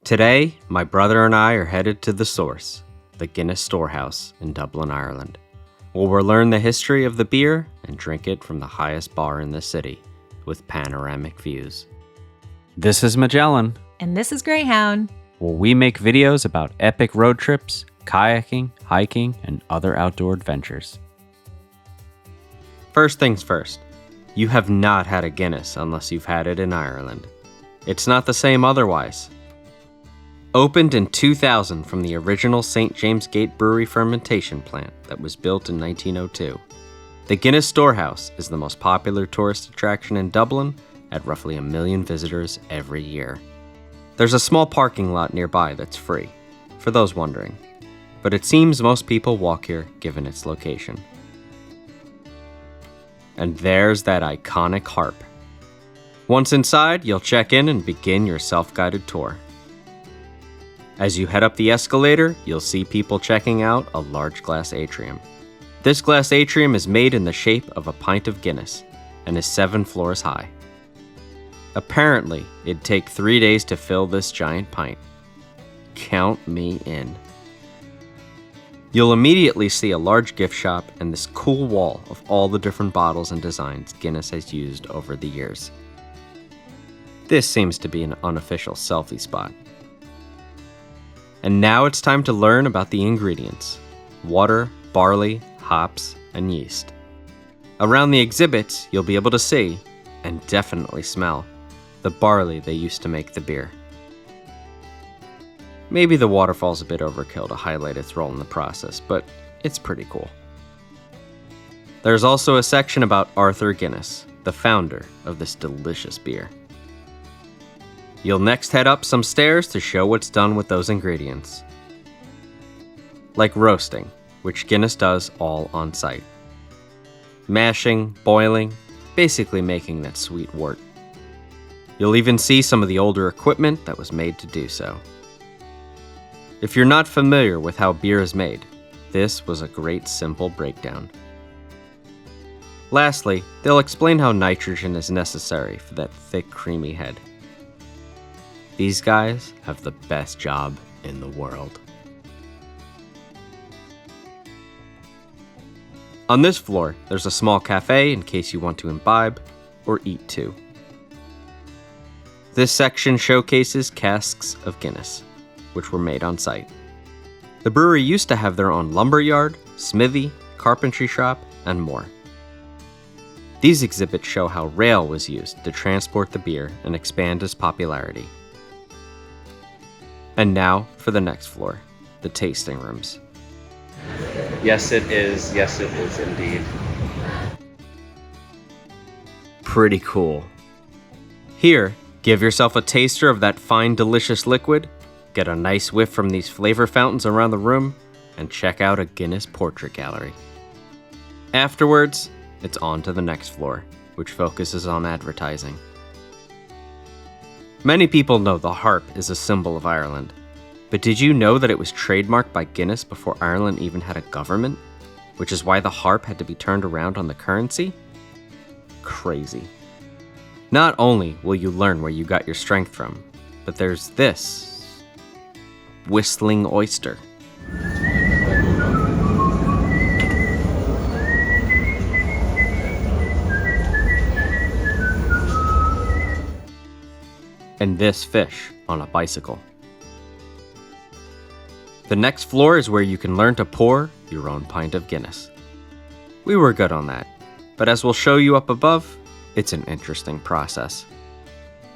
Today, my brother and I are headed to the source, the Guinness Storehouse in Dublin, Ireland, where we'll learn the history of the beer and drink it from the highest bar in the city with panoramic views. This is Magellan, And this is Greyhound. where we make videos about epic road trips, kayaking, hiking, and other outdoor adventures. First things first, you have not had a Guinness unless you've had it in Ireland. It's not the same otherwise. Opened in 2000 from the original St. James Gate Brewery fermentation plant that was built in 1902, the Guinness Storehouse is the most popular tourist attraction in Dublin at roughly 1 million visitors every year. There's a small parking lot nearby that's free, for those wondering, but it seems most people walk here given its location. And there's that iconic harp. Once inside, you'll check in and begin your self-guided tour. As you head up the escalator, you'll see people checking out a large glass atrium. This glass atrium is made in the shape of a pint of Guinness and is 7 floors high. Apparently, it'd take 3 days to fill this giant pint. Count me in. You'll immediately see a large gift shop and this cool wall of all the different bottles and designs Guinness has used over the years. This seems to be an unofficial selfie spot. And now it's time to learn about the ingredients: water, barley, hops, and yeast. Around the exhibits, you'll be able to see, and definitely smell, the barley they used to make the beer. Maybe the waterfall's a bit overkill to highlight its role in the process, but it's pretty cool. There's also a section about Arthur Guinness, the founder of this delicious beer. You'll next head up some stairs to show what's done with those ingredients. Like roasting, which Guinness does all on site. Mashing, boiling, basically making that sweet wort. You'll even see some of the older equipment that was made to do so. If you're not familiar with how beer is made, this was a great simple breakdown. Lastly, they'll explain how nitrogen is necessary for that thick, creamy head. These guys have the best job in the world. On this floor, there's a small cafe in case you want to imbibe or eat too. This section showcases casks of Guinness, which were made on site. The brewery used to have their own lumberyard, smithy, carpentry shop, and more. These exhibits show how rail was used to transport the beer and expand its popularity. And now for the next floor, the tasting rooms. Yes, it is. Yes, it is indeed. Pretty cool. Here, give yourself a taster of that fine, delicious liquid, get a nice whiff from these flavor fountains around the room, and check out a Guinness portrait gallery. Afterwards, it's on to the next floor, which focuses on advertising. Many people know the harp is a symbol of Ireland, but did you know that it was trademarked by Guinness before Ireland even had a government, which is why the harp had to be turned around on the currency? Crazy. Not only will you learn where you got your strength from, but there's this whistling oyster. And this fish on a bicycle. The next floor is where you can learn to pour your own pint of Guinness. We were good on that, but as we'll show you up above, it's an interesting process.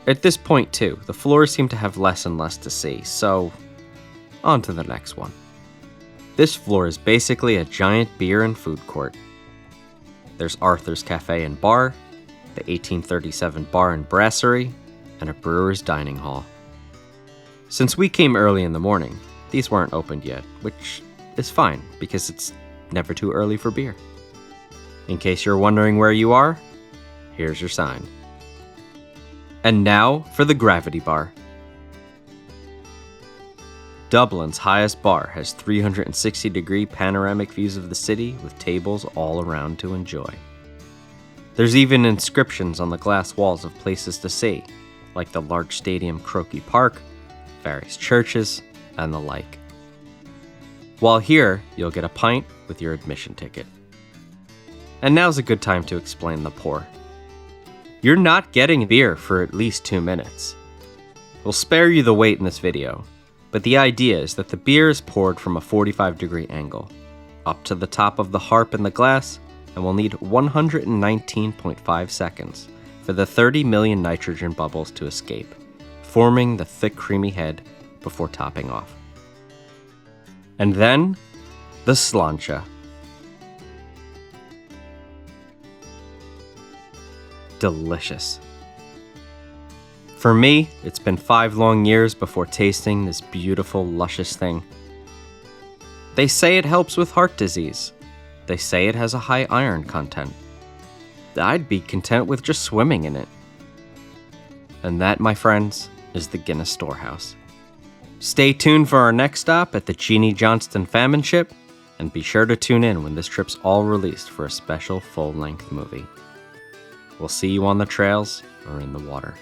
At this point too, the floors seem to have less and less to see, so on to the next one. This floor is basically a giant beer and food court. There's Arthur's Cafe and Bar, the 1837 bar and brasserie, and a brewer's dining hall. Since we came early in the morning, these weren't opened yet, which is fine because it's never too early for beer. In case you're wondering where you are, here's your sign. And now for the Gravity Bar. Dublin's highest bar has 360-degree panoramic views of the city with tables all around to enjoy. There's even inscriptions on the glass walls of places to see, like the large stadium Croquis Park, various churches, and the like. While here, you'll get a pint with your admission ticket. And now's a good time to explain the pour. You're not getting beer for at least 2 minutes. We'll spare you the wait in this video, but the idea is that the beer is poured from a 45-degree angle, up to the top of the harp in the glass, and will need 119.5 seconds for the 30 million nitrogen bubbles to escape, forming the thick creamy head before topping off. And then, the sláinte. Delicious. For me, it's been 5 long years before tasting this beautiful, luscious thing. They say it helps with heart disease. They say it has a high iron content. I'd be content with just swimming in it. And that, my friends, is the Guinness Storehouse. Stay tuned for our next stop at the Jeannie Johnston Famine Ship, and be sure to tune in when this trip's all released for a special full-length movie. We'll see you on the trails or in the water.